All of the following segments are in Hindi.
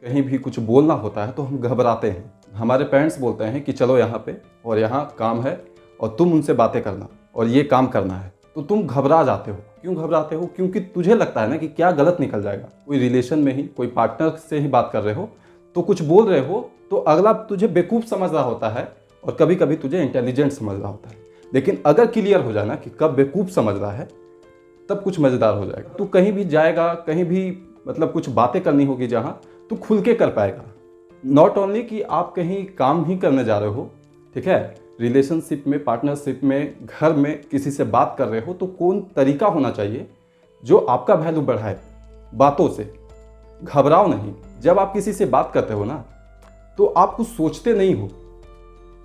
कहीं भी कुछ बोलना होता है तो हम घबराते हैं। हमारे पेरेंट्स बोलते हैं कि चलो यहाँ पे और यहाँ काम है और तुम उनसे बातें करना और ये काम करना है, तो तुम घबरा जाते हो। क्यों घबराते हो? क्योंकि तुझे लगता है ना कि क्या गलत निकल जाएगा। कोई रिलेशन में ही, कोई पार्टनर से ही बात कर रहे हो तो कुछ बोल रहे हो तो अगला तुझे बेवकूफ़ समझ रहा होता है और कभी कभी तुझे इंटेलिजेंट समझ रहा होता है। लेकिन अगर क्लियर हो जाए ना कि कब बेवकूफ़ समझ रहा है, तब कुछ मज़ेदार हो जाएगा। तू कहीं भी जाएगा, कहीं भी मतलब कुछ बातें करनी होगी जहाँ, तू खुल के कर पाएगा। नॉट ओनली कि आप कहीं काम ही करने जा रहे हो, ठीक है, रिलेशनशिप में, पार्टनरशिप में, घर में किसी से बात कर रहे हो तो कौन तरीका होना चाहिए जो आपका वैल्यू बढ़ाए। बातों से घबराओ नहीं। जब आप किसी से बात करते हो ना तो आप कुछ सोचते नहीं हो।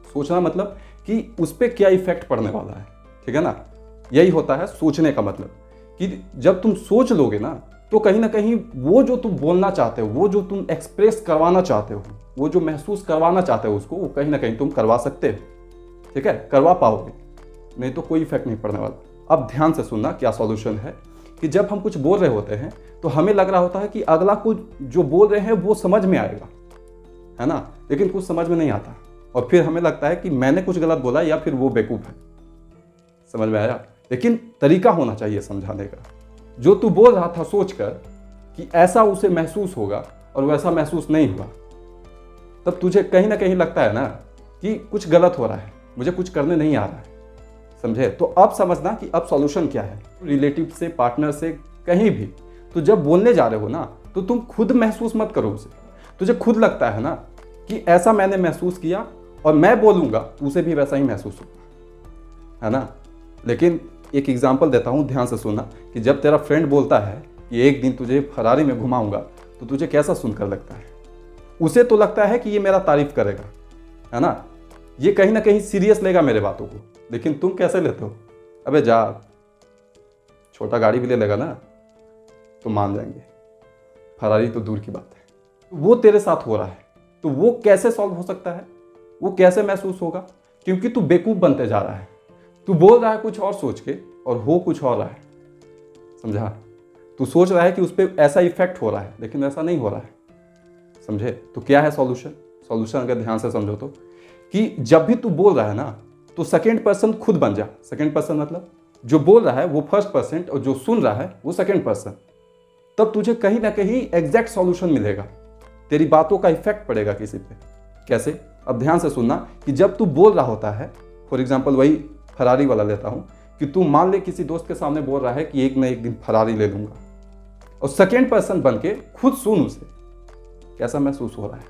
सोचना मतलब कि उस पर क्या इफेक्ट पड़ने वाला है, ठीक है ना। यही होता है सोचने का मतलब, कि जब तुम सोच लोगे ना तो कहीं ना कहीं वो जो तुम बोलना चाहते हो, वो जो तुम एक्सप्रेस करवाना चाहते हो, वो जो महसूस करवाना चाहते हो उसको, वो कहीं ना कहीं तुम करवा सकते हो, ठीक है, करवा पाओगे। नहीं तो कोई इफेक्ट नहीं पड़ने वाला। अब ध्यान से सुनना क्या सॉल्यूशन है। कि जब हम कुछ बोल रहे होते हैं तो हमें लग रहा होता है कि अगला को जो बोल रहे हैं वो समझ में आएगा, है ना, लेकिन कुछ समझ में नहीं आता और फिर हमें लगता है कि मैंने कुछ गलत बोला या फिर वो बेवकूफ़ है। समझ में आया? लेकिन तरीका होना चाहिए समझाने का। जो तू बोल रहा था सोचकर कि ऐसा उसे महसूस होगा और वैसा महसूस नहीं हुआ, तब तुझे कहीं ना कहीं लगता है ना कि कुछ गलत हो रहा है, मुझे कुछ करने नहीं आ रहा है। समझे? तो अब समझना कि अब सॉल्यूशन क्या है। रिलेटिव से, पार्टनर से, कहीं भी तो जब बोलने जा रहे हो ना तो तुम खुद महसूस मत करो उसे। तुझे खुद लगता है ना कि ऐसा मैंने महसूस किया और मैं बोलूँगा तो उसे भी वैसा ही महसूस होगा, है ना। लेकिन एक एग्जाम्पल देता हूँ, ध्यान से सुनना। कि जब तेरा फ्रेंड बोलता है कि एक दिन तुझे फरारी में घुमाऊंगा, तो तुझे कैसा सुनकर लगता है? उसे तो लगता है कि ये मेरा तारीफ करेगा, है ना, ये कहीं ना कहीं सीरियस लेगा मेरे बातों को। लेकिन तुम कैसे लेते हो? अबे जा, छोटा गाड़ी भी ले लेगा ना तो मान जाएंगे, फरारी तो दूर की बात है। वो तेरे साथ हो रहा है तो वो कैसे सॉल्व हो सकता है? वो कैसे महसूस होगा? क्योंकि तू बेवकूफ़ बनते जा रहा है। तू बोल रहा है कुछ और सोच के और हो कुछ और रहा है। समझा? तू सोच रहा है कि उस पर ऐसा इफेक्ट हो रहा है, लेकिन ऐसा नहीं हो रहा है। समझे? तो क्या है सॉल्यूशन? सॉल्यूशन अगर ध्यान से समझो तो, कि जब भी तू बोल रहा है ना तो सेकंड पर्सन खुद बन जा। सेकंड पर्सन मतलब जो बोल रहा है वो फर्स्ट पर्सन और जो सुन रहा है वो सेकंड पर्सन। तब तुझे कहीं ना कहीं एग्जैक्ट सॉल्यूशन मिलेगा, तेरी बातों का इफेक्ट पड़ेगा किसी पे। कैसे? अब ध्यान से सुनना। कि जब तू बोल रहा होता है, फॉर एग्जाम्पल वही फरारी वाला लेता हूं, कि तू मान ले किसी दोस्त के सामने बोल रहा है कि एक न एक दिन फरारी ले लूंगा, और सेकेंड पर्सन बन के खुद सुन उसे, कैसा महसूस हो रहा है?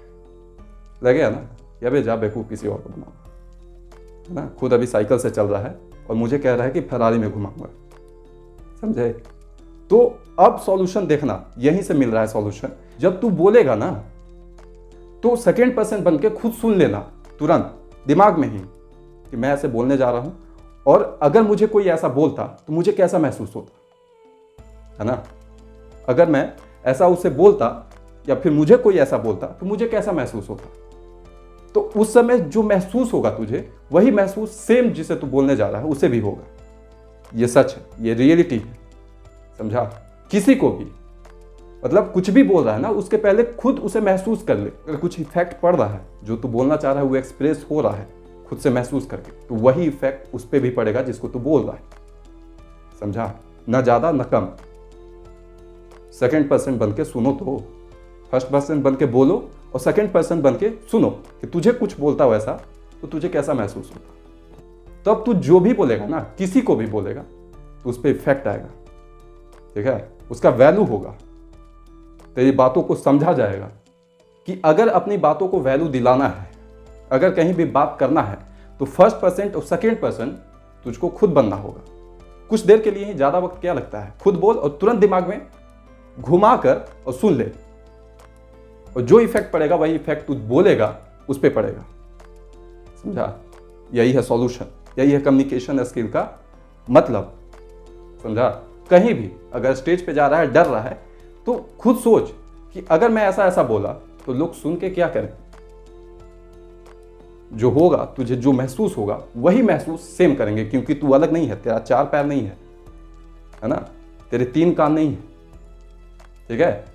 लगेगा ना या बे जा बेवकूफ किसी और को बनाओ, है ना। खुद अभी साइकिल से चल रहा है और मुझे कह रहा है कि फरारी में घुमाऊंगा। समझे? तो अब सॉल्यूशन देखना, यहीं से मिल रहा है सॉल्यूशन। जब तू बोलेगा ना तो सेकेंड पर्सन बन के खुद सुन लेना तुरंत दिमाग में ही कि मैं ऐसे बोलने जा रहा हूं और अगर मुझे कोई ऐसा बोलता तो मुझे कैसा महसूस होता, है ना। अगर मैं ऐसा उसे बोलता या फिर मुझे कोई ऐसा बोलता तो मुझे कैसा महसूस होता। तो उस समय जो महसूस होगा तुझे, वही महसूस सेम जिसे तू बोलने जा रहा है उसे भी होगा। ये सच है, ये रियलिटी है। समझा? किसी को भी, मतलब कुछ भी बोल रहा है ना, उसके पहले खुद उसे महसूस कर ले। अगर कुछ इफेक्ट पड़ रहा है, जो तू बोलना चाह रहा है वो एक्सप्रेस हो रहा है खुद से महसूस करके, तो वही इफेक्ट उस पर भी पड़ेगा जिसको तू बोल रहा है। समझा? न ज्यादा न कम। सेकंड पर्सन बन के सुनो, तो फर्स्ट पर्सन बन के बोलो और सेकंड पर्सन बन के सुनो कि तुझे कुछ बोलता हो ऐसा तो तुझे कैसा महसूस होता। तो अब तू जो भी बोलेगा ना, किसी को भी बोलेगा, तो उस पर इफेक्ट आएगा, ठीक है, उसका वैल्यू होगा। तेरी बातों को समझा जाएगा कि अगर अपनी बातों को वैल्यू दिलाना है, अगर कहीं भी बात करना है, तो फर्स्ट पर्सन और सेकेंड पर्सन तुझको खुद बनना होगा। कुछ देर के लिए ही, ज़्यादा वक्त क्या लगता है, खुद बोल और तुरंत दिमाग में घुमा कर और सुन ले, और जो इफेक्ट पड़ेगा वही इफेक्ट तू बोलेगा उस पर पड़ेगा। समझा? यही है सॉल्यूशन, यही है कम्युनिकेशन स्किल का मतलब। समझा? कहीं भी अगर स्टेज पे जा रहा है, डर रहा है, तो खुद सोच कि अगर मैं ऐसा ऐसा बोला तो लोग सुन के क्या करें। जो होगा, तुझे जो महसूस होगा वही महसूस सेम करेंगे, क्योंकि तू अलग नहीं है, तेरा 4 पैर नहीं है, है ना, तेरे 3 कान नहीं है, ठीक है।